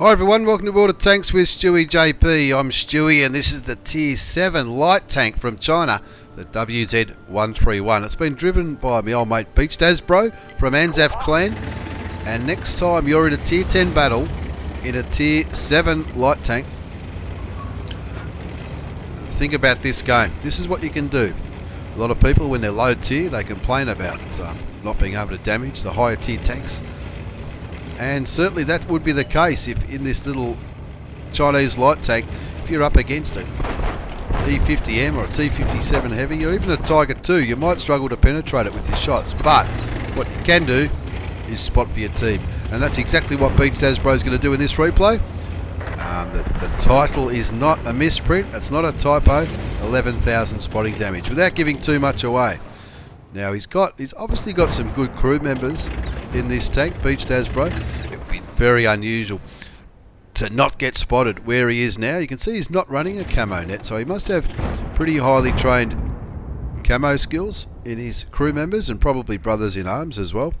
Hi everyone, welcome to World of Tanks with stewiejp. I'm Stewie and this is the Tier 7 light tank from China, the WZ-131. It's been driven by my old mate Beach Dasbro from ANZAF clan, and next time you're in a Tier 10 battle in a Tier 7 light tank, think about this game. This is what you can do. A lot of people when they're low tier, they complain about not being able to damage the higher tier tanks. And certainly that would be the case if in this little Chinese light tank, if you're up against an E50M or a T57 heavy or even a Tiger 2, you might struggle to penetrate it with your shots. But what you can do is spot for your team. And that's exactly what Beach Dasbro is going to do in this replay. The title is not a misprint, it's not a typo, 11,000 spotting damage, without giving too much away. Now he's obviously got some good crew members in this tank, Beach Dasbro. It would be very unusual to not get spotted where he is now. You can see he's not running a camo net, so he must have pretty highly trained camo skills in his crew members and probably brothers in arms as well.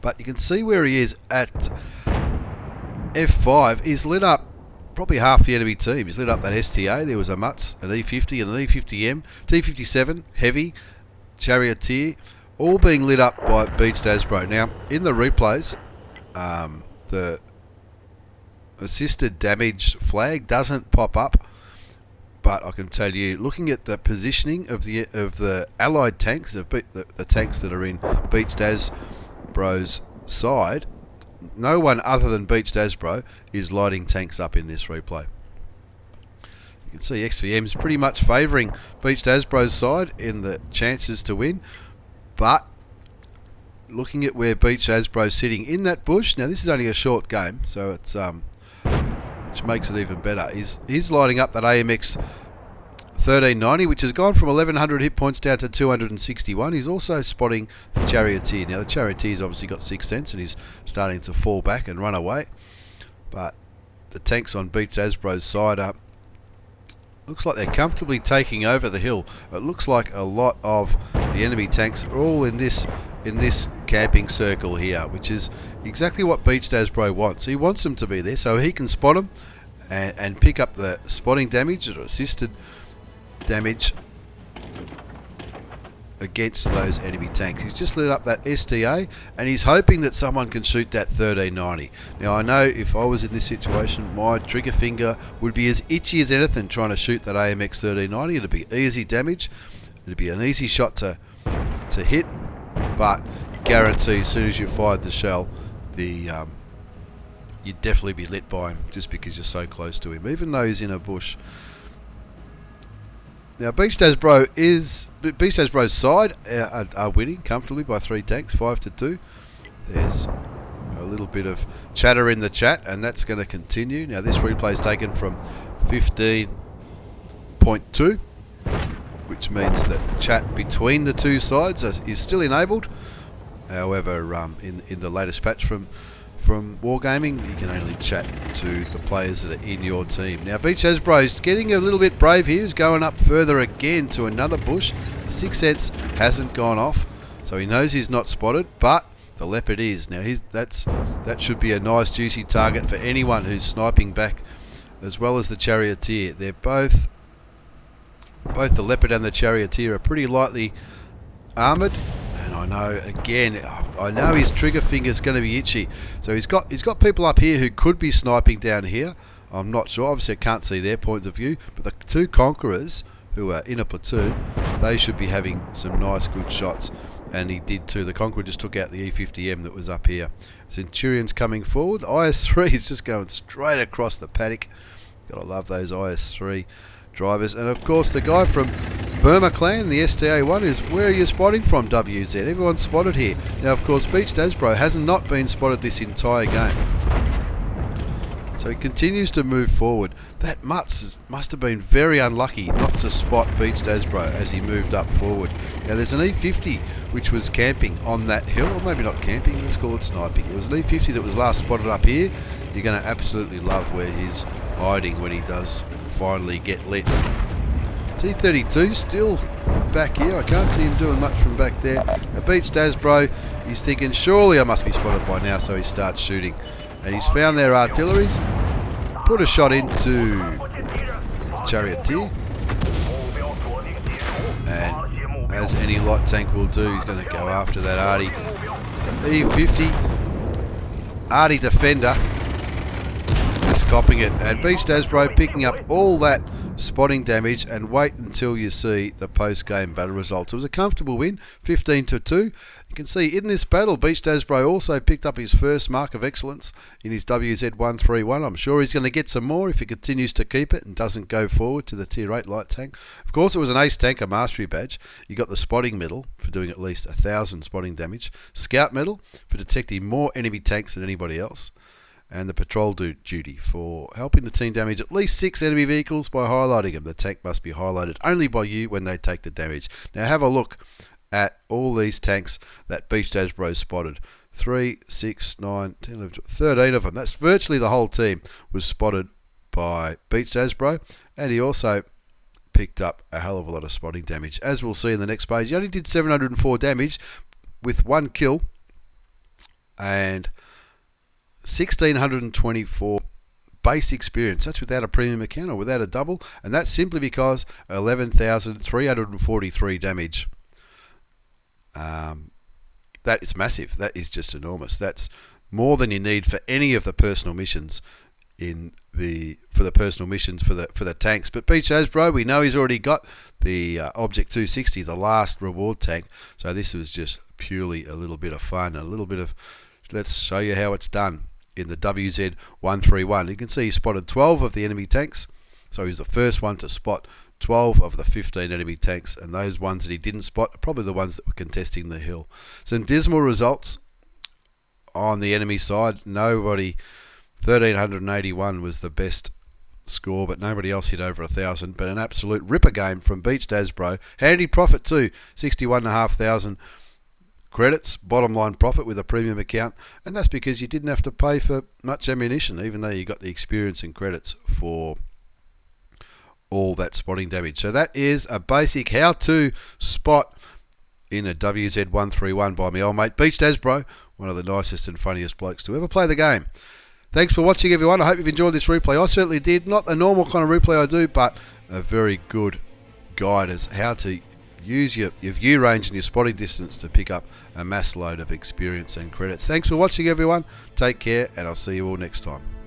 But you can see where he is at F5. He's lit up probably half the enemy team. He's lit up that STA. There was a Mutz, an E50 and an E50M, T57, heavy, Charioteer, all being lit up by Beach Dasbro. Now, in the replays, the assisted damage flag doesn't pop up, but I can tell you, looking at the positioning of the allied tanks, the tanks that are in Beach Dasbro's side, no one other than Beach Dasbro is lighting tanks up in this replay. You can see XVM is pretty much favouring Beach Dasbro's side in the chances to win, but looking at where Beach Dasbro's sitting in that bush, now this is only a short game, so it's which makes it even better. He's lighting up that AMX 1390, which has gone from 1100 hit points down to 261. He's also spotting the Charioteer. Now the Charioteer's obviously got 6th sense and he's starting to fall back and run away, but the tanks on Beach Dasbro's side up. Looks like they're comfortably taking over the hill. It looks like a lot of the enemy tanks are all in this camping circle here, which is exactly what Beach Dasbro wants. He wants them to be there so he can spot them and pick up the spotting damage or assisted damage against those enemy tanks. He's just lit up that STA and he's hoping that someone can shoot that 1390. Now I know if I was in this situation, my trigger finger would be as itchy as anything trying to shoot that AMX 1390. It'd be easy damage, it'd be an easy shot to hit, but guarantee as soon as you fired the shell, you'd definitely be lit by him just because you're so close to him, even though he's in a bush. Now Beach Dasbro's side are winning comfortably by 3 tanks, 5-2. There's a little bit of chatter in the chat, and that's going to continue. Now this replay is taken from 15.2, which means that chat between the two sides is still enabled. However, in the latest patch from Wargaming, you can only chat to the players that are in your team. Now Beach Dasbro is getting a little bit brave here. He's going up further again to another bush. The 6th sense hasn't gone off, so he knows he's not spotted, but the Leopard is. Now that should be a nice juicy target for anyone who's sniping back, as well as the Charioteer. They're both the Leopard and the Charioteer are pretty lightly armoured. And I know his trigger finger's going to be itchy. So he's got people up here who could be sniping down here. I'm not sure. Obviously I can't see their point of view. But the 2 Conquerors who are in a platoon, they should be having some nice good shots. And he did too. The Conqueror just took out the E50M that was up here. Centurion's coming forward. IS-3 is just going straight across the paddock. Gotta love those IS-3 drivers. And of course the guy from Burma Clan, the STA1, is where are you spotting from, WZ? Everyone's spotted here. Now of course Beach Dasbro has not been spotted this entire game, so he continues to move forward. That Mutz must have been very unlucky not to spot Beach Dasbro as he moved up forward. Now there's an E50 which was camping on that hill, or maybe not camping, let's call it sniping. It was an E50 that was last spotted up here. You're going to absolutely love where he's hiding when he does finally get lit. T32 still back here. I can't see him doing much from back there. Now Beach Dasbro, he's thinking surely I must be spotted by now, so he starts shooting and he's found their artilleries, put a shot into Charioteer, and as any light tank will do, he's going to go after that Arty. The E50 Arty Defender is copying it, and Beach Dasbro picking up all that spotting damage. And wait until you see the post-game battle results. It was a comfortable win, 15-2. You can see in this battle, Beach Dasbro also picked up his first mark of excellence in his WZ-131. I'm sure he's going to get some more if he continues to keep it and doesn't go forward to the Tier 8 light tank. Of course, it was an Ace Tanker Mastery Badge. You got the Spotting Medal for doing at least 1,000 spotting damage, Scout Medal for detecting more enemy tanks than anybody else, and the Patrol Duty for helping the team damage at least 6 enemy vehicles by highlighting them. The tank must be highlighted only by you when they take the damage. Now have a look at all these tanks that Beach Dasbro spotted. 3, 6, 9, 10, 11, 13 of them. That's virtually the whole team was spotted by Beach Dasbro, and he also picked up a hell of a lot of spotting damage. As we'll see in the next page, he only did 704 damage with 1 kill and 1,624 base experience. That's without a premium account or without a double, and that's simply because 11,343 damage. That is massive. That is just enormous. That's more than you need for any of the personal missions for the tanks. But Beach Dasbro, we know he's already got the Object 260, the last reward tank. So this was just purely a little bit of fun, a little bit of let's show you how it's done. In the WZ-131, you can see he spotted 12 of the enemy tanks, so he's the first one to spot 12 of the 15 enemy tanks, and those ones that he didn't spot are probably the ones that were contesting the hill. Some dismal results on the enemy side. 1,381 was the best score, but nobody else hit over 1,000. But an absolute ripper game from Beach Dasbro. Handy profit too, 61,500 credits, bottom line profit with a premium account, and that's because you didn't have to pay for much ammunition, even though you got the experience and credits for all that spotting damage. So that is a basic how to spot in a WZ-131 by my old mate Beach Dasbro, one of the nicest and funniest blokes to ever play the game. Thanks for watching, everyone. I hope you've enjoyed this replay. I certainly did. Not the normal kind of replay I do, but a very good guide as how to use your view range and your spotting distance to pick up a mass load of experience and credits. Thanks for watching, everyone. Take care, and I'll see you all next time.